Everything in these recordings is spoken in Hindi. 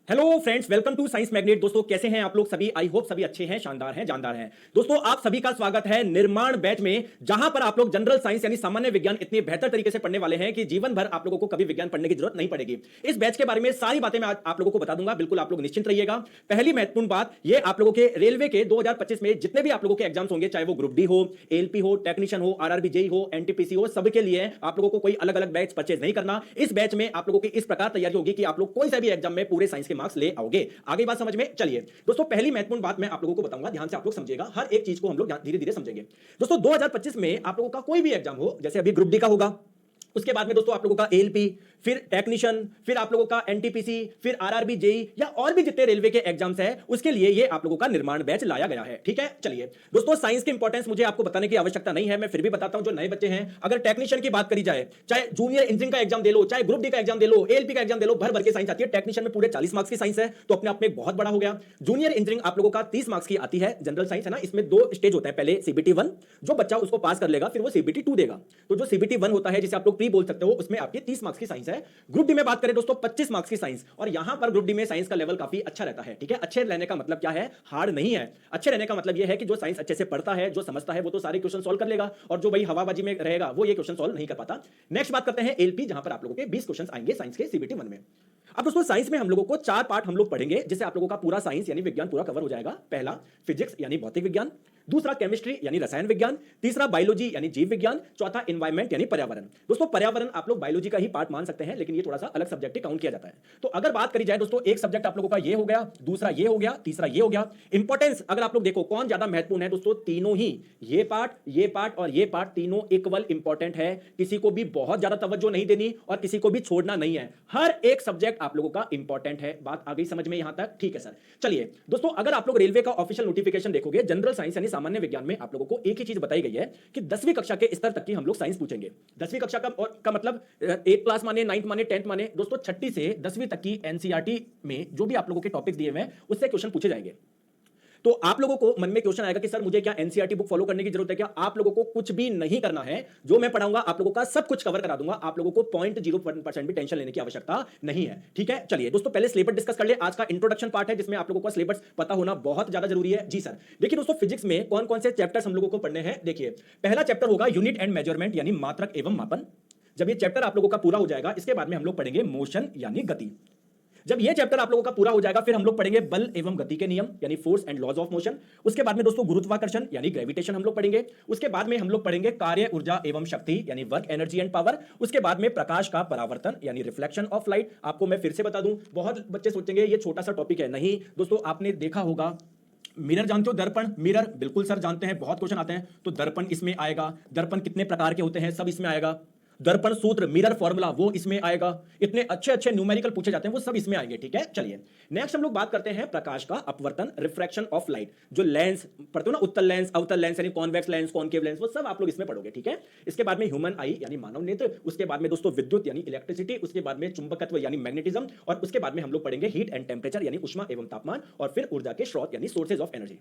Hello friends, welcome to science magnet. दोस्तों कैसे हैं आप लोग सभी? आई होप सभी अच्छे हैं, शानदार हैं, जानदार हैं। दोस्तों आप सभी का स्वागत है निर्माण बैच में, जहां पर आप लोग जनरल साइंस यानी सामान्य विज्ञान इतने बेहतर तरीके से पढ़ने वाले हैं कि जीवन भर आप लोगों को कभी विज्ञान पढ़ने की जरूरत नहीं पड़ेगी। इस बैच के बारे में सारी बातें मैं आज आप लोगों को बता दूंगा, बिल्कुल आप लोग निश्चिंत रहिएगा। पहली महत्वपूर्ण बात, ये आप लोगों के रेलवे के 2025 में जितने भी आप लोगों के एग्जाम्स होंगे, चाहे वो ग्रुप डी हो, एलपी हो, टेक्नीशियन हो, आरआरबी जेई हो, एनटीपीसी हो, सबके लिए आप लोगों को कोई अलग अलग बैच परचेज नहीं करना। इस बैच में आप लोगों की इस प्रकार तैयारी होगी कि आप लोग कोई सा भी एग्जाम में पूरे साइंस के मार्क्स ले आओगे। आगे बात समझ में? चलिए दोस्तों, पहली महत्वपूर्ण बात मैं आप लोगों को बताऊंगा, ध्यान से आप लोग समझिएगा, हर एक चीज को हम लोग धीरे धीरे समझेंगे। दोस्तों 2025 में आप लोगों का कोई भी एग्जाम हो, जैसे अभी ग्रुप डी का होगा, उसके बाद में दोस्तों आप लोगों का एएलपी, फिर टेक्नीशियन, फिर आप लोगों का एनटीपीसी, फिर आरआरबी जेई या और भी जितने रेलवे के एग्जाम्स हैं, उसके लिए ये आप लोगों का निर्माण बैच लाया गया है। ठीक है, चलिए दोस्तों, साइंस की इंपॉर्टेंस मुझे आपको बताने की आवश्यकता नहीं है, मैं फिर भी बताता हूं। जो नए बच्चे हैं, अगर टेक्नीशियन की बात करी जाए, चाहे जूनियर इंजीनियरिंग का एग्जाम दे लो, चाहे ग्रुप डी का एग्जाम दे लो, एएलपी का एग्जाम दे लो, भर भर के साइंस आती है। टेक्नीशियन में पूरे 40 मार्क्स की साइंस है, तो अपने आप में बहुत बड़ा हो गया। जूनियर इंजीनियरिंग आप लोगों का 30 मार्क्स की आती है, जनरल साइंस है ना। इसमें दो स्टेज होता है, पहले सीबीटी 1, जो बच्चा उसको पास कर लेगा, फिर वो सीबीटी 2 देगा। तो जो सीबीटी 1 होता है, जिसे आप लोग प्री बोल सकते हो, उसमें आपकी 30 मार्क्स की साइंस है। ग्रुप डी में बात करें दोस्तों, 25 मार्क्स की साइंस, और यहां पर ग्रुप डी में साइंस का लेवल काफी अच्छा रहता है। ठीक है, अच्छे रहने का मतलब क्या है? हार्ड नहीं है। अच्छे रहने का मतलब यह है कि जो साइंस अच्छे से पढ़ता है, जो समझता है, वो तो सारे क्वेश्चन सॉल्व कर लेगा, और जो भाई हवाबाजी में रहेगा वो ये क्वेश्चन सॉल्व नहीं कर पाता। नेक्स्ट बात करते हैं एलपी, जहां पर आप लोगों के 20 क्वेश्चन आएंगे साइंस के सीबीटी 1 में। अब दोस्तों साइंस में हम लोगों को 4 पार्ट हम लोग पढ़ेंगे, जिससे आप लोगों का पूरा साइंस यानी विज्ञान पूरा कवर हो जाएगा। पहला फिजिक्स यानी भौतिक विज्ञान, दूसरा केमिस्ट्री यानी रसायन विज्ञान, तीसरा बायोलॉजी यानी जीव विज्ञान, चौथा एनवायरमेंट यानी पर्यावरण। दोस्तों पर्यावरण आप लोग बायोलॉजी का ही पार्ट मान सकते हैं, लेकिन ये थोड़ा सा अलग सब्जेक्ट काउंट किया जाता है। तो अगर बात करी जाए दोस्तों, एक सब्जेक्ट आप लोगों का ये हो गया, दूसरा ये हो गया, तीसरा ये हो गया। इंपॉर्टेंस अगर आप लोग देखो कौन ज्यादा महत्वपूर्ण है दोस्तों, तीनों ही, ये पार्ट और ये पार्ट, तीनों इक्वल इंपॉर्टेंट है। किसी को भी बहुत ज्यादा तवज्जो नहीं देनी और किसी को भी छोड़ना नहीं है। हर एक सब्जेक्ट आप लोगों का इंपॉर्टेंट है। बात आ गई समझ में यहां तक? ठीक है सर। चलिए दोस्तों, अगर आप लोग रेलवे का ऑफिशियल नोटिफिकेशन देखोगे, जनरल साइंस यानी सामान्य विज्ञान में आप लोगों को एक ही चीज बताई गई है कि 10वीं कक्षा के स्तर तक की हम लोग साइंस पूछेंगे। 10वीं कक्षा का और का मतलब 8th क्लास माने, 9th माने, 10th माने, दोस्तों 6ठी से 10वीं तक की एनसीईआरटी में जो भी आप लोगों के टॉपिक्स दिए हुए हैं, उससे क्वेश्चन पूछे जाएंगे। तो आप लोगों को मन में क्वेश्चन आएगा कि सर मुझे क्या एनसीईआरटी बुक फॉलो करने की जरूरत है क्या? आप लोगों को कुछ भी नहीं करना है। जो मैं पढ़ाऊंगा आप लोगों का सब कुछ कवर करा दूंगा। आप लोगों को 0.01% भी टेंशन लेने की आवश्यकता नहीं है। ठीक है, चलिए दोस्तों, पहले सिलेबस डिस्कस कर ले। आज का इंट्रोडक्शन पार्ट है, जिसमें आप लोगों का सिलेबस पता होना बहुत ज्यादा जरूरी है। जी सर। देखिए दोस्तों, फिजिक्स में कौन कौन से चैप्टर्स हम लोगों को पढ़ने हैं? देखिए, पहला चैप्टर होगा यूनिट एंड मेजरमेंट यानी मात्रक एवं मापन। जब ये चैप्टर आप लोगों का पूरा हो जाएगा, इसके बाद में हम लोग पढ़ेंगे मोशन यानी गति। जब ये चैप्टर आप लोगों का पूरा हो जाएगा, फिर हम लोग पढ़ेंगे बल एवं गति के नियम यानी force and laws of motion. उसके बाद में दोस्तों गुरुत्वाकर्षण यानी ग्रेविटेशन हम लोग पढ़ेंगे। उसके बाद में हम लोग पढ़ेंगे कार्य ऊर्जा एवं शक्ति यानी वर्क एनर्जी एंड पावर। उसके बाद में प्रकाश का परावर्तन यानी रिफ्लेक्शन ऑफ लाइट। आपको मैं फिर से बता दूं, बहुत बच्चे सोचेंगे ये छोटा सा टॉपिक है। नहीं दोस्तों, आपने देखा होगा मिरर, जानते हो दर्पण? मिरर बिल्कुल सर जानते हैं, बहुत क्वेश्चन आते हैं। तो दर्पण इसमें आएगा। दर्पण कितने प्रकार के होते हैं, सब इसमें आएगा। दर्पण सूत्र, मिरर फॉर्मूला, वो इसमें आएगा। इतने अच्छे अच्छे न्यूमेरिकल पूछे जाते हैं, वो सब इसमें आएंगे। ठीक है, चलिए नेक्स्ट हम लोग बात करते हैं प्रकाश का अपवर्तन, रिफ्रैक्शन ऑफ लाइट। जो लेंस पढ़ते हो ना, उत्तल लेंस, अवतल लेंस यानी कॉन्वेक्स लेंस, कॉनकेव लेंस, वो सब आप लोग इसमें पढ़ोगे। ठीक है, इसके बाद में ह्यूमन आई यानी मानव नेत्र। उसके बाद में दोस्तों विद्युत यानी इलेक्ट्रिसिटी। उसके बाद में चुंबकत्व यानी मैग्नेटिज्म। और उसके बाद में हम लोग पढ़ेंगे हीट एंड टेम्परेचर यानी उष्मा एवं तापमान। और फिर ऊर्जा के स्रोत यानी सोर्सेज ऑफ एनर्जी।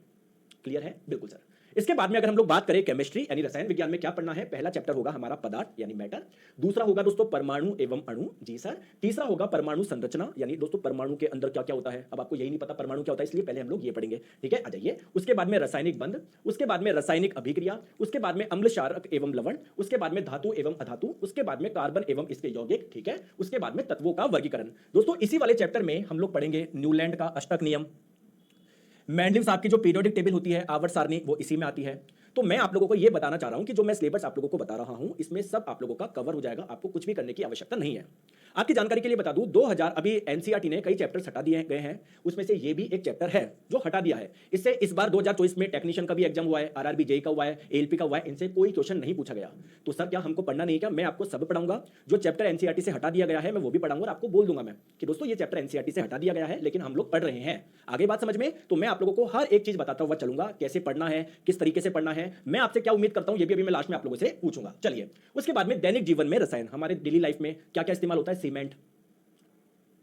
क्लियर है? बिल्कुल सर। इसके बाद में अगर हम लोग बात करें केमिस्ट्री यानी रसायन विज्ञान में क्या पढ़ना है, पहला चैप्टर होगा हमारा पदार्थ यानी मैटर। दूसरा होगा दोस्तों परमाणु एवं अणु। जी सर। तीसरा होगा परमाणु संरचना यानी दोस्तों परमाणु के अंदर क्या क्या होता है। अब आपको यही नहीं पता परमाणु क्या होता है, इसलिए पहले हम लोग ये पढ़ेंगे। ठीक है, आ जाइए। उसके बाद में रासायनिक बंध। उसके बाद में रासायनिक अभिक्रिया। उसके बाद में अम्ल, क्षारक एवं लवण। उसके बाद में धातु एवं अधातु। उसके बाद में कार्बन एवं इसके यौगिक। ठीक है, उसके बाद में तत्वों का वर्गीकरण। दोस्तों इसी वाले चैप्टर में हम लोग पढ़ेंगे न्यूलैंड का अष्टक नियम। मेंडलिव साहब की जो पीरियोडिक टेबल होती है, आवर्त सारणी, वो इसी में आती है। तो मैं आप लोगों को यह बताना चाह रहा हूं कि जो मैं सिलेबस आप लोगों को बता रहा हूं, इसमें सब आप लोगों का कवर हो जाएगा। आपको कुछ भी करने की आवश्यकता नहीं है। आपकी जानकारी के लिए बता दूं, 2000 अभी एनसीईआरटी ने कई चैप्टर्स हटा दिए गए हैं, उसमें से ये भी एक चैप्टर है जो हटा दिया है। इससे इस बार 2024 में टेक्नीशियन का भी एग्जाम हुआ है, आरआरबी जेई का हुआ है, एएलपी का हुआ है, इनसे कोई क्वेश्चन नहीं पूछा गया। तो सर क्या हमको पढ़ना नहीं? क्या मैं आपको सब पढ़ाऊंगा। जो चैप्टर एनसीईआरटी से हटा दिया गया है मैं वो भी पढ़ाऊंगा, और आपको बोल दूंगा मैं कि दोस्तों ये चैप्टर एनसीईआरटी से हटा दिया गया है, लेकिन हम लोग पढ़ रहे हैं। आगे बात समझ में? तो मैं आप लोगों को हर एक चीज बताता हुआ चलूंगा, कैसे पढ़ना है, किस तरीके से पढ़ना है। मैं आपसे क्या उम्मीद करता हूं, ये भी अभी मैं लास्ट में आप लोगों से पूछूंगा। चलिए, उसके बाद में दैनिक जीवन में रसायन, हमारे डेली लाइफ में क्या क्या इस्तेमाल होता है। सीमेंट,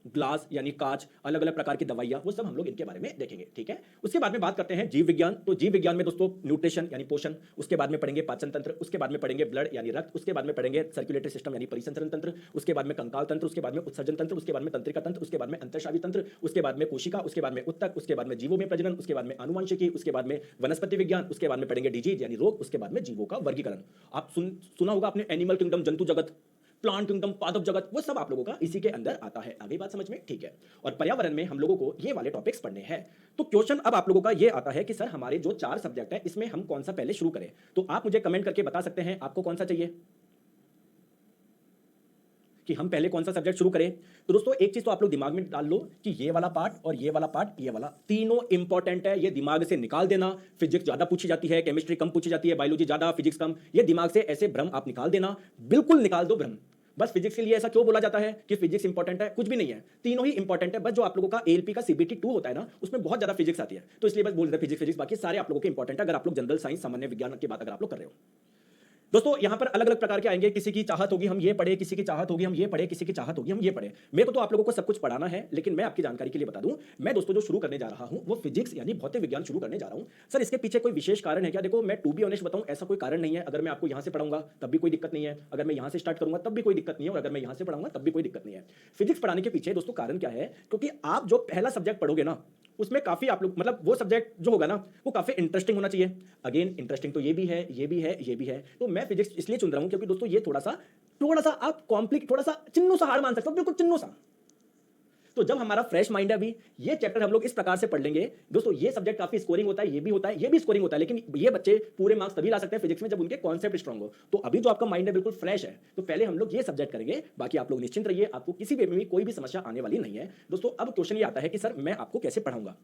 ग्लास यानी कांच, अलग अलग प्रकार की दवाइयां, वो सब हम लोग इनके बारे में देखेंगे, ठीक है। उसके बाद में बात करते हैं जीव विज्ञान। तो जीव विज्ञान में दोस्तों न्यूट्रिशन यानी पोषण, उसके बाद में पढ़ेंगे पाचन तंत्र, उसके बाद में पढ़ेंगे ब्लड यानी रक्त, उसके बाद में पढ़ेंगे सर्कुलेटरी सिस्टम यानी परिसंचरण तंत्र, उसके बाद में कंकाल तंत्र, उसके बाद में उत्सर्जन तंत्र, उसके बाद में तंत्रिका तंत्र, उसके बाद में अंतःस्रावी तंत्र, उसके बाद में कोशिका, उसके बाद में उत्तक, उसके बाद में जीवों में प्रजनन, उसके बाद में आनुवंशिकी, उसके बाद में वनस्पति विज्ञान, उसके बाद में पढ़ेंगे डिजीज यानी रोग, उसके बाद में जीवों का वर्गीकरण। आप सुना होगा आपने एनिमल किंगडम, जंतु जगत, प्लांट किंगडम, पादप जगत, वो सब आप लोगों का इसी के अंदर आता है। आगे बात समझ में, ठीक है। और पर्यावरण में हम लोगों को ये वाले टॉपिक्स पढ़ने हैं। तो क्वेश्चन अब आप लोगों का ये आता है कि सर हमारे जो 4 सब्जेक्ट है इसमें हम कौन सा पहले शुरू करें। तो आप मुझे कमेंट करके बता सकते हैं आपको कौन सा चाहिए, कि हम पहले कौन सा सब्जेक्ट शुरू करें। तो दोस्तों एक चीज तो आप लोग दिमाग में डाल लो कि ये वाला पार्ट और ये वाला पार्ट, ये वाला तीनों इंपॉर्टेंट है, ये दिमाग से निकाल देना। फिजिक्स ज्यादा पूछी जाती है, केमिस्ट्री कम पूछी जाती है, बायोलॉजी ज्यादा, फिजिक्स कम, ये दिमाग से ऐसे भ्रम आप निकाल देना, बिल्कुल निकाल दो भ्रम। बस फिजिक्स के लिए ऐसा क्यों बोला जाता है कि फिजिक्स इंपॉर्टेंट है, कुछ भी नहीं है, तीनों ही इंपॉर्टेंट है। बस जो आप लोगों का एएलपी का सीबीटी 2 होता है ना, उसमें बहुत ज्यादा फिजिक्स आती है, तो इसलिए बस बोल देते हैं फिजिक्स फिजिक्स, बाकी सारे आप लोगों के इंपॉर्टेंट है अगर आप लोग जनरल साइंस सामान्य विज्ञान की बात अगर आप लोग कर रहे हो। दोस्तों यहां पर अलग अलग प्रकार के आएंगे, किसी की चाहत होगी हम ये पढ़े, किसी की चाहत होगी हम ये पढ़े, किसी की चाहत होगी हम ये पढ़े। मेरे को तो आप लोगों को सब कुछ पढ़ाना है, लेकिन मैं आपकी जानकारी के लिए बता दूं, मैं दोस्तों जो शुरू करने जा रहा हूं वो फिजिक्स यानी भौतिक विज्ञान शुरू करने जा रहा हूं। सर इसके पीछे कोई विशेष कारण है क्या? देखो मैं टू बी ऑनेस्ट बताऊं, ऐसा कोई कारण नहीं है। अगर मैं आपको यहां से पढ़ाऊंगा तब भी कोई दिक्कत नहीं है, अगर मैं यहां से स्टार्ट करूंगा तब भी कोई दिक्कत नहीं है, और अगर मैं यहां से पढ़ाऊंगा तब भी कोई दिक्कत नहीं है। फिजिक्स पढ़ाने के पीछे दोस्तों कारण क्या है, क्योंकि आप जो पहला सब्जेक्ट पढ़ोगे ना, उसमें काफी आप लोग मतलब वो सब्जेक्ट जो होगा ना वो काफी इंटरेस्टिंग होना चाहिए। अगेन इंटरेस्टिंग तो ये भी है, ये भी है, ये भी है। तो मैं फिजिक्स इसलिए चुन रहा हूं क्योंकि दोस्तों ये थोड़ा सा आप कॉम्प्लिकेट, थोड़ा सा चिन्नू सा हार्ड मान सकते हो, बिल्कुल चिन्नू सा। तो जब हमारा फ्रेश माइंड है, अभी ये चैप्टर हम लोग इस प्रकार से पढ़ लेंगे दोस्तों, ये सब्जेक्ट काफी स्कोरिंग होता है, ये भी होता है, ये भी स्कोरिंग होता है, लेकिन ये बच्चे पूरे मार्क्स तभी ला सकते हैं फिजिक्स में जब उनके कॉन्सेप्ट स्ट्रांग हो। तो अभी जो आपका माइंड है बिल्कुल फ्रेश है, तो पहले हम लोग ये सब्जेक्ट करेंगे, बाकी आप लोग निश्चिंत रहिए, आपको किसी वे में कोई भी समस्या आने वाली नहीं है। दोस्तों अब क्वेश्चन ये आता है कि सर मैं आपको कैसे पढ़ाऊंगा।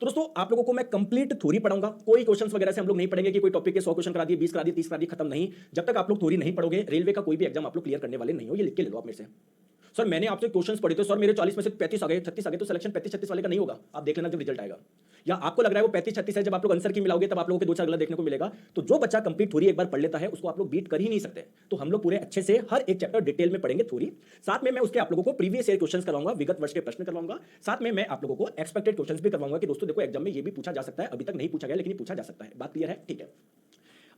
तो दोस्तों आप लोगों को मैं कंप्लीट थ्योरी पढ़ाऊंगा, कोई क्वेश्चंस वगैरह से हम लोग नहीं पढ़ेंगे कि कोई टॉपिक के 100 क्वेश्चन करा दिए, 20 करा दिए, 30 करा दिए, खत्म नहीं। जब तक आप लोग थ्योरी नहीं पढ़ोगे, रेलवे का कोई भी एग्जाम आप लोग क्लियर करने वाले नहीं हो, ये लिख के ले लो आप मेरे से। सर मैंने आपसे क्वेश्चंस पढ़े थे सर, मेरे 40 में से 35 आ गए, 36 आ गए, तो सिलेक्शन 35-36 वाले का नहीं होगा, आप देख लेना जब रिजल्ट आएगा। या आपको लग रहा है वो 35-36 है, जब आप लोग आंसर की मिलाओगे तब आप लोगों के 2-4 गलत देखने को मिलेगा। तो जो बच्चा कंप्लीट थ्योरी एक बार पढ़ लेता है उसको आप लोग बीट कर ही नहीं सकते। तो हम लोग पूरे अच्छे से हर एक चैप्टर डिटेल में पढ़ेंगे थ्योरी, साथ में मैं उसके आप लोगों को प्रीवियस ईयर क्वेश्चंस करवाऊंगा, विगत वर्ष के प्रश्न करवाऊंगा, साथ में मैं आप लोगों को एक्सपेक्टेड क्वेश्चंस भी करवाऊंगा कि दोस्तों देखो एग्जाम में ये भी पूछा जा सकता है, अभी तक नहीं पूछा गया लेकिन पूछा जा सकता है। बात क्लियर है? ठीक है।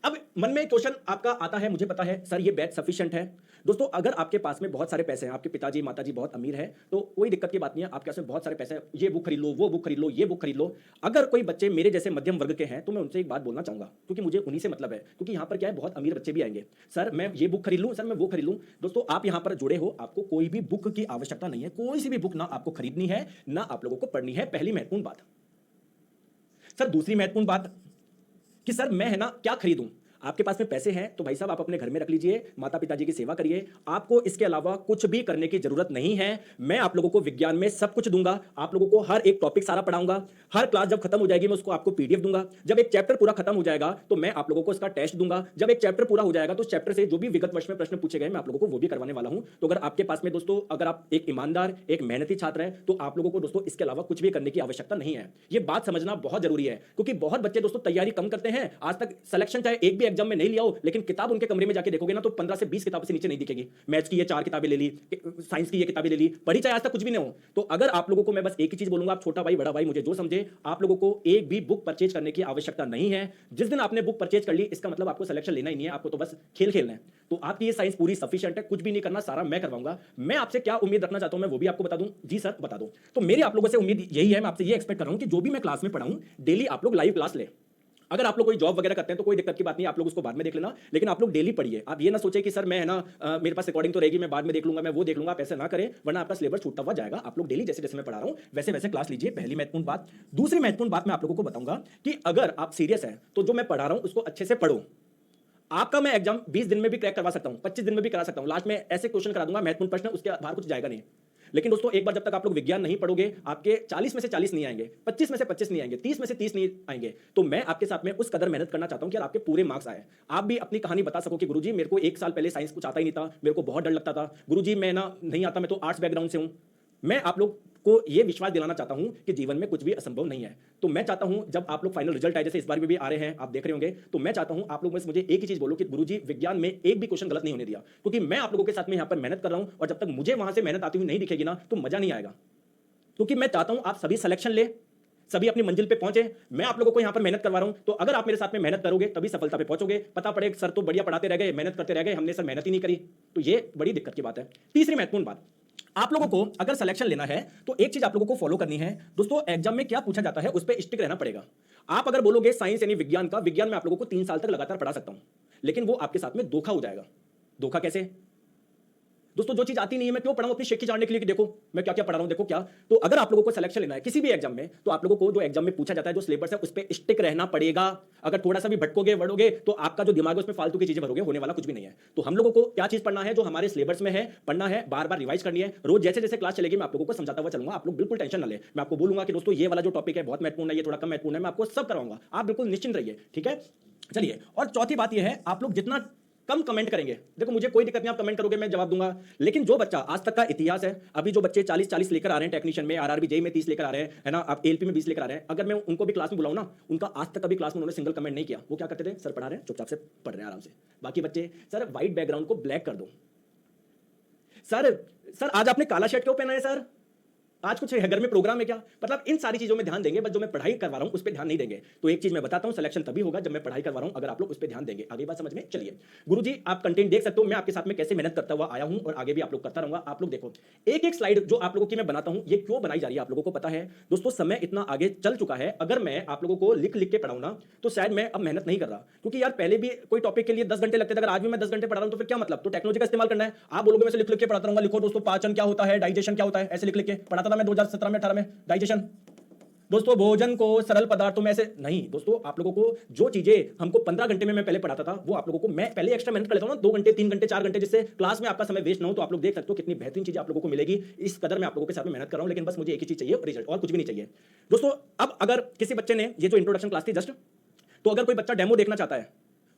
अब मन में क्वेश्चन आपका आता है, मुझे पता है सर ये बैच सफिशिएंट है। दोस्तों अगर आपके पास में बहुत सारे पैसे हैं, आपके पिताजी माताजी बहुत अमीर है, तो कोई दिक्कत की बात नहीं है, आपके पास में बहुत सारे पैसे हैं, ये बुक खरीद लो, वो बुक खरीद लो, ये बुक खरीद लो। अगर कोई बच्चे मेरे जैसे मध्यम वर्ग के हैं तो मैं उनसे एक बात बोलना चाहूंगा, क्योंकि मुझे उन्हीं से मतलब है, क्योंकि यहाँ पर क्या है बहुत अमीर बच्चे भी आएंगे, सर मैं ये बुक खरीद लूँ, सर मैं वो खरीद लूँ। दोस्तों आप यहाँ पर जुड़े हो, आपको कोई भी बुक की आवश्यकता नहीं है, कोई सी भी बुक ना आपको खरीदनी है ना आप लोगों को पढ़नी है, पहली महत्वपूर्ण बात। सर दूसरी महत्वपूर्ण बात कि सर मैं है ना क्या खरीदूं। आपके पास में पैसे हैं तो भाई साहब आप अपने घर में रख लीजिए, माता पिताजी की सेवा करिए, आपको इसके अलावा कुछ भी करने की जरूरत नहीं है। मैं आप लोगों को विज्ञान में सब कुछ दूंगा, आप लोगों को हर एक टॉपिक सारा पढ़ाऊंगा, हर क्लास जब खत्म हो जाएगी मैं उसको आपको पीडीएफ दूंगा, जब एक चैप्टर पूरा खत्म हो जाएगा तो मैं आप लोगों को इसका टेस्ट दूंगा, जब एक चैप्टर पूरा हो जाएगा तो उस चैप्टर से जो भी विगत वर्ष में प्रश्न पूछे गए मैं आप लोगों को वो भी करवाने वाला हूं। तो अगर आपके पास में दोस्तों, अगर आप एक ईमानदार एक मेहनती छात्र हैं तो आप लोगों को दोस्तों इसके अलावा कुछ भी करने की आवश्यकता नहीं है। ये बात समझना बहुत जरूरी है, क्योंकि बहुत बच्चे दोस्तों तैयारी कम करते हैं, आज तक सिलेक्शन चाहे एक भी एग्जाम में नहीं लिया हो, लेकिन किताब उनके कमरे में जाके देखोगे ना तो 15 से 20 किताब से नीचे नहीं दिखेगी। मैथ्स की ये 4 किताबें ले ली, साइंस की ये किताबें ले ली, पढ़ी चाहे आज तक कुछ भी नहीं हो। तो अगर आप लोगों को मैं बस एक ही चीज बोलूंगा, आप छोटा भाई बड़ा भाई मुझे जो समझे, आप लोगों को एक भी बुक परचेज करने की आवश्यकता नहीं है। जिस दिन आपने बुक परचेज कर ली इसका मतलब आपको सिलेक्शन लेना ही नहीं है, आपको तो बस खेल खेलना है। तो आपकी ये साइंस पूरी सफिशिएंट है, कुछ भी नहीं करना, सारा मैं करवाऊंगा। मैं आपसे क्या उम्मीद रखना चाहता हूं मैं वो भी आपको बता दूं। जी सर बता दो। तो मेरी आप लोगों से उम्मीद यही है, मैं आपसे ये एक्सपेक्ट कर रहा हूं कि जो भी मैं क्लास में पढ़ाऊं डेली आप लोग लाइव क्लास ले। अगर आप लोग कोई जॉब वगैरह करते हैं तो कोई दिक्कत की बात नहीं, आप लोग उसको बाद में देख लेना, लेकिन आप लोग डेली पढ़िए। आप ये ना सोचे कि सर मैं है ना मेरे पास रिकॉर्डिंग तो रहेगी मैं बाद में देख लूंगा, मैं वो देख लूंगा, आप ऐसा ना करें वरना आपका सिलेबस छूटता हुआ जाएगा। आप लोग डेली जैसे जैसे मैं पढ़ा रहा हूं वैसे वैसे क्लास लीजिए, पहली महत्वपूर्ण बात। दूसरी महत्वपूर्ण बात मैं आप लोगों को बताऊंगा कि अगर आप सीरियस हैं तो जो मैं पढ़ा रहा हूं उसको अच्छे से पढ़ो। आपका मैं एग्जाम 20 दिन में भी क्रैक करवा सकता हूं, 25 दिन में भी करा सकता हूं, लास्ट में ऐसे क्वेश्चन करा दूंगा महत्वपूर्ण प्रश्न, उसके बाहर कुछ जाएगा नहीं। लेकिन दोस्तों एक बार जब तक आप लोग विज्ञान नहीं पढ़ोगे, आपके 40 में से 40 नहीं आएंगे, 25 में से 25 नहीं आएंगे, 30 में से 30 नहीं आएंगे। तो मैं आपके साथ में उस कदर मेहनत करना चाहता हूं कि यार आपके पूरे मार्क्स आए, आप भी अपनी कहानी बता सको कि गुरुजी मेरे को 1 साल पहले साइंस कुछ आता ही नहीं था, मेरे को बहुत डर लगता था, गुरुजी मैं ना नहीं आता, मैं तो आर्ट्स बैकग्राउंड से हूं। मैं आप लोग को ये विश्वास दिलाना चाहता हूं कि जीवन में कुछ भी असंभव नहीं है। तो मैं चाहता हूं जब आप लोग फाइनल रिजल्ट आए, जैसे इस बार भी आ रहे हैं, आप देख रहे होंगे, तो मैं चाहता हूं आप लोग बस मुझे एक ही चीज बोलो कि गुरुजी विज्ञान में एक भी क्वेश्चन गलत नहीं होने दिया, क्योंकि मैं आप लोगों के साथ में यहां पर मेहनत कर रहा हूं और जब तक मुझे वहां से मेहनत आती हुई नहीं दिखेगी ना तो मजा नहीं आएगा। क्योंकि मैं चाहता हूं आप सभी सिलेक्शन ले, सभी अपनी मंजिल पे पहुंचे। मैं आप लोगों को यहां पर मेहनत करवा रहा हूं, तो अगर आप मेरे साथ में मेहनत करोगे तभी सफलता पे पहुंचोगे। पता पड़े सर तो बढ़िया पढ़ाते रह गए, मेहनत करते रह गए, हमने सर मेहनत ही नहीं करी, तो ये बड़ी दिक्कत की बात है। तीसरी महत्वपूर्ण बात, आप लोगों को अगर सिलेक्शन लेना है तो एक चीज आप लोगों को फॉलो करनी है दोस्तों, एग्जाम में क्या पूछा जाता है उस पर स्टिक रहना पड़ेगा। आप अगर बोलोगे साइंस यानी विज्ञान का, विज्ञान में आप लोगों को 3 साल तक लगातार पढ़ा सकता हूं, लेकिन वो आपके साथ में धोखा हो जाएगा। धोखा कैसे दोस्तों, जो चीज आती नहीं है मैं क्यों पढ़ाऊं अपनी शेख जानने के लिए कि देखो मैं क्या क्या पढ़ा रहा हूं, देखो क्या। तो अगर आप लोगों को सिलेक्शन लेना है किसी भी एग्जाम में, तो आप लोगों को जो एग्जाम में पूछा जाता है, जो सिलेबस है, उस पर स्टिक रहना पड़ेगा। अगर थोड़ा सा भी भटकोगे बढ़ोगे तो आपका जो दिमाग है उसमें फालतू की चीजें भरोगे, होने वाला कुछ भी नहीं है। तो हम लोगों को क्या चीज पढ़ना है, जो हमारे सिलेबस में है पढ़ना है, बार बार रिवाइज करनी है। रोज जैसे जैसे क्लास चलेगी मैं आप लोगों को समझाता हुआ चलूंगा, आप लोग बिल्कुल टेंशन ना ले। मैं आपको बोलूंगा कि दोस्तों ये वाला जो टॉपिक है बहुत महत्वपूर्ण है, ये थोड़ा कम महत्वपूर्ण है, मैं आपको सब करवाऊंगा, आप बिल्कुल निश्चिंत रहिए, ठीक है। चलिए, और चौथी बात यह है, आप लोग जितना कम कमेंट करेंगे, देखो मुझे कोई दिक्कत नहीं, आप कमेंट करोगे मैं जवाब दूंगा, लेकिन जो बच्चा आज तक का इतिहास है, अभी जो बच्चे 40-40 लेकर आ रहे हैं टेक्नीशियन में, आरआरबी जेईई में 30 लेकर आ रहे हैं, है ना, आप एलपी में 20 लेकर आ रहे हैं, अगर मैं उनको भी क्लास में बुलाऊं ना, उनका आज तक कभी क्लास में उन्होंने सिंगल कमेंट नहीं किया। वो क्या करते थे, सर पढ़ा रहे हैं चुपचाप से पढ़ रहे हैं आराम से। बाकी बच्चे, सर व्हाइट बैकग्राउंड को ब्लैक कर दो, सर आज आपने काला शर्ट क्यों पहना है, सर आज कुछ है घर में प्रोग्राम है क्या। मतलब इन सारी चीजों में ध्यान देंगे, बस जो मैं पढ़ाई करवा रहा हूं उस पर ध्यान नहीं देंगे। तो एक चीज मैं बताता हूं, सिलेक्शन तभी होगा जब मैं पढ़ाई करवा रहा हूं, अगर आप लोग उस पर ध्यान देंगे। आगे बात समझ में, चलिए गुरुजी आप कंटेंट देख सकते हो, मैं आपके साथ में कैसे मेहनत करता हुआ आया हूं और आगे भी आप लोग करता रहूंगा। आप लोग देखो एक एक स्लाइड जो आप लोगों की मैं बनाता हूं, ये क्यों बनाई जा रही है आप लोगों को पता है दोस्तों। समय इतना आगे चल चुका है, अगर मैं आप लोगों को लिख लिख के पढ़ाऊं ना तो शायद मैं अब मेहनत नहीं कर रहा, क्योंकि यार पहले भी कोई टॉपिक के लिए 10 घंटे लगते थे, अगर आज भी मैं 10 घंटे पढ़ा रहा हूं तो फिर क्या मतलब। तो टेक्नोलॉजी का इस्तेमाल करना है। आप बोलोगे मैं लिख लिख के पढ़ाता रहूंगा, लिखो दोस्तों पाचन क्या होता है, डाइजेशन क्या होता है, ऐसे लिख लिख के पढ़ाता था मैं 2017 में 18 में। डाइजेशन दोस्तों, भोजन को सरल पदार्थों में से नहीं दोस्तों, आप लोगों को जो चीजें हमको 15 घंटे में मैं पहले पढ़ाता था, वो आप लोगों को मैं पहले एक्स्ट्रा मेहनत कर लेता हूं ना, 2 घंटे 3 घंटे 4 घंटे, जिससे क्लास में आपका समय वेस्ट ना हो। तो आप लोग देख सकते हो कितनी बेहतरीन चीजें आप लोगों को मिलेगी। इस कदर मैं आप लोगों के साथ में मेहनत कर रहा हूं, लेकिन बस मुझे एक ही चीज चाहिए, रिजल्ट, और कुछ भी नहीं चाहिए दोस्तों। अब अगर किसी बच्चे ने, ये जो इंट्रोडक्शन क्लास थी जस्ट, तो अगर कोई बच्चा डेमो देखना चाहता है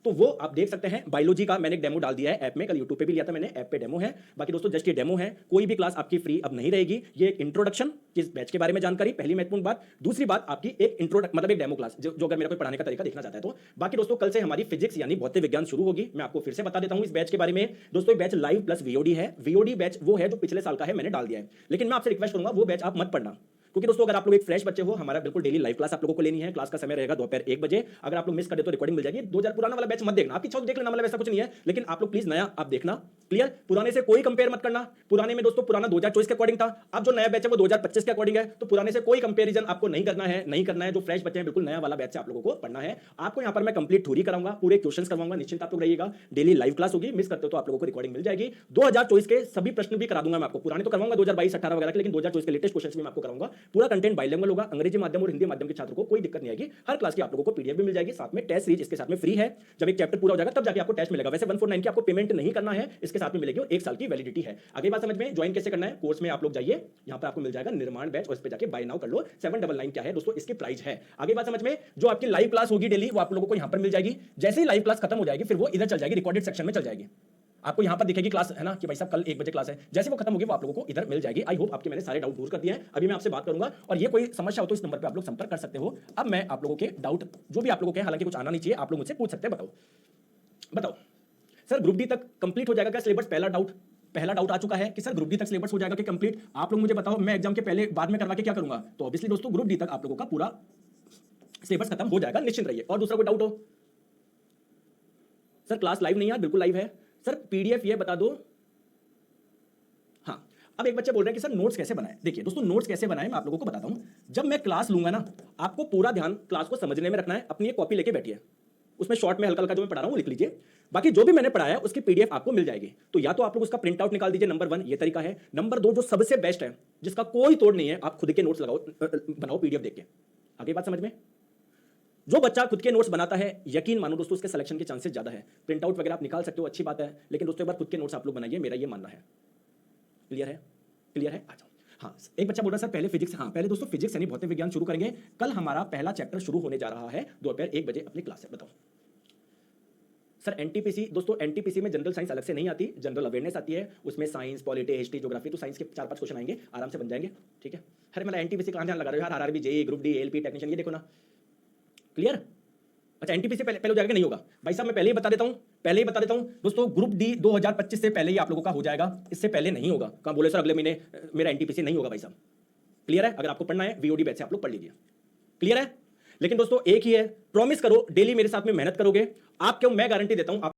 तो वो आप देख सकते हैं। बायोलॉजी का मैंने एक डेमो डाल दिया है ऐप में, कल यूट्यूब पे भी लिया था मैंने, ऐप पे डेमो है। बाकी दोस्तों जस्ट ये डेमो है, कोई भी क्लास आपकी फ्री अब नहीं रहेगी। ये एक इंट्रोडक्शन, किस बैच के बारे में जानकारी, पहली महत्वपूर्ण बात। दूसरी बात आपकी एक मतलब एक डेमो क्लास, जो अगर मेरा कोई पढ़ाने का तरीका देखना चाहता है तो। बाकी दोस्तों कल से हमारी फिजिक्स यानी भौतिक विज्ञान शुरू होगी। मैं आपको फिर से बता देता हूं इस बैच के बारे में दोस्तों। बैच लाइव प्लस वीओडी है। वीओडी बैच वो है जो पिछले साल का है, मैंने डाल दिया है, लेकिन मैं आपसे रिक्वेस्ट करूंगा वो बैच आप मत पढ़ना, क्योंकि दोस्तों अगर आप लोग एक फ्रेश बच्चे हो, हमारा बिल्कुल डेली लाइव क्लास आप लोगों को लेनी है। क्लास का समय रहेगा दोपहर 1 बजे। अगर आप लोग मिस कर दे तो रिकॉर्डिंग मिल जाएगी। 2000 पुराना वाला बैच मत देखना, आपकी इच्छा देख लेना, मतलब ऐसा कुछ नहीं है, लेकिन आप लोग प्लीज नया आप देखना। क्लियर, पुराने से कोई कंपेयर मत करना। पुराने में दोस्तों पुराना 2024 के अकॉर्डिंग था, अब जो नया बैच है वो 2025 के अकॉर्डिंग है, तो पुराने से कोई कंपेरिजन आपको नहीं करना है, नहीं करना है। जो फ्रेश बच्चे हैं बिल्कुल नया वाला बैच से आप लोगों को पढ़ना है। आपको यहाँ पर मैं कंप्लीट थ्योरी कराऊंगा, पूरे क्वेश्चंस करवाऊंगा, निश्चिंत आप लोग रहिएगा। डेली लाइव क्लास होगी, मिस करते हो तो आप लोगों को रिकॉर्डिंग मिल जाएगी। 2024 के सभी प्रश्न भी करा दूंगा मैं आपको, पुराने तो करवाऊंगा 2022-18 वगैरह के, लेकिन 2024 के लेटेस्ट क्वेश्चंस भी मैं आपको कराऊंगा। पूरा कंटेंट बाइलिंगुअल होगा, अंग्रेजी माध्यम और हिंदी माध्यम के छात्रों को कोई दिक्कत नहीं आएगी। हर क्लास की आप लोगों को पीडीएफ भी मिल जाएगी, साथ में टेस्ट सीरीज इसके साथ में फ्री है। जब एक चैप्टर पूरा हो जाएगा तब जाके आपको टेस्ट मिलेगा। वैसे 149 की आपको पेमेंट नहीं करना है, इसके साथ में मिलेगी 1 साल की वैलिडिटी है। आगे बात समझ में, ज्वाइन कैसे करना है, कोर्स में आप लोग जाइए, यहां पर आपको मिल जाएगा निर्माण बैच, और इस पे जाके बाय नाउ कर लो। 799 क्या है दोस्तों इसकी प्राइस है। आगे बात समझ में, जो आपकी लाइव क्लास होगी डेली, वो आप लोगों को यहां पर मिल जाएगी। जैसे ही लाइव क्लास खत्म हो जाएगी फिर वो इधर चल जाएगी, रिकॉर्डेड सेक्शन में चल जाएगी। आपको यहां पर दिखेगी क्लास, है ना, कि भाई साहब कल 1 बजे क्लास है। जैसे वो खत्म होगी वो आप लोगों को इधर मिल जाएगी। आई होप आपके मैंने सारे डाउट दूर कर दिए हैं। अभी मैं आपसे बात करूंगा, और ये कोई समस्या हो तो इस नंबर पे आप लोग संपर्क कर सकते हो। अब मैं आप लोगों के डाउट जो भी आप लोगों के, हालांकि कुछ आना नहीं चाहिए, आप लोग मुझसे पूछ सकते हैं। बताओ सर ग्रुप डी तक कंप्लीट हो जाएगा क्या सिलेबस? पहला डाउट आ चुका है कि सर ग्रुप डी तक सिलेबस हो जाएगा कि कंप्लीट। आप लोग मुझे बताओ, मैं एग्जाम के पहले बाद में करवा के क्या करूंगा? तो ऑब्वियसली दोस्तों ग्रुप डी तक आप लोगों का पूरा सिलेबस खत्म हो जाएगा, निश्चिंत रहिए। और दूसरा कोई डाउट हो? सर क्लास लाइव नहीं है, बिल्कुल लाइव है। सर पीडीएफ ये बता दो। हाँ, अब एक बच्चे बोल रहे हैं कि सर नोट्स कैसे बनाएं। देखिए दोस्तों, नोट्स कैसे बनाएं मैं आप लोगों को बताता हूं। जब मैं क्लास लूंगा ना, आपको पूरा ध्यान क्लास को समझने में रखना है। अपनी एक कॉपी लेके बैठिए, उसमें शॉर्ट में हल्का हल्का जो मैं पढ़ा रहा हूं लिख लीजिए। बाकी जो भी मैंने पढ़ाया उसकी पीडीएफ आपको मिल जाएगी। तो या तो आप लोग उसका प्रिंट आउट निकाल दीजिए, नंबर 1 ये तरीका है। नंबर 2 जो सबसे बेस्ट है, जिसका कोई तोड़ नहीं है, आप खुद के नोट्स बनाओ पीडीएफ देख के। आगे बात समझ में, जो बच्चा खुद के नोट्स बनाता है, यकीन मानो दोस्तों उसके सिलेक्शन के चांसेस ज्यादा है। प्रिंट आउट वगैरह आप निकाल सकते हो, अच्छी बात है, लेकिन दोस्तों एक बार खुद के नोट्स आप लोग बनाइए, मेरा ये मानना है। क्लियर है? क्लियर है? आ जाओ। हाँ, एक बच्चा बोल रहा है सर पहले फिजिक्स। हाँ, पहले दोस्तों फिजिक्स यानी भौतिक विज्ञान शुरू करेंगे। कल हमारा पहला चैप्टर शुरू होने जा रहा है, दोपहर 1 बजे अपनी क्लास है। बताओ सर एनटीपीसी दोस्तों, एनटीपीसी में जनरल साइंस अलग से नहीं आती, जनरल अवेयरनेस आती है। उसमें साइंस, पॉलिटी, हिस्ट्री, ज्योग्राफी, तो साइंस के 4-5 क्वेश्चन आएंगे, आराम से बन जाएंगे। ठीक है। अरे मतलब एनटीपीसी कहां ध्यान लगा रहे हो यार, RRB, JEE, group D, LP, technician, ये देखो ना। क्लियर? अच्छा एनटीपीसी पहले हो जाएगा कि नहीं होगा? भाई साहब मैं पहले ही बता देता हूं दोस्तों, ग्रुप डी 2025 से पहले ही आप लोगों का हो जाएगा, इससे पहले नहीं होगा। कहां बोले सर अगले महीने मेरा एनटीपीसी नहीं होगा? भाई साहब क्लियर है? अगर आपको पढ़ना है वीओडी बैच से आप लोग पढ़ लीजिए। क्लियर है? लेकिन दोस्तों एक ही है, प्रॉमिस करो डेली मेरे साथ में मेहनत करोगे, आप क्यों, मैं गारंटी देता हूं आप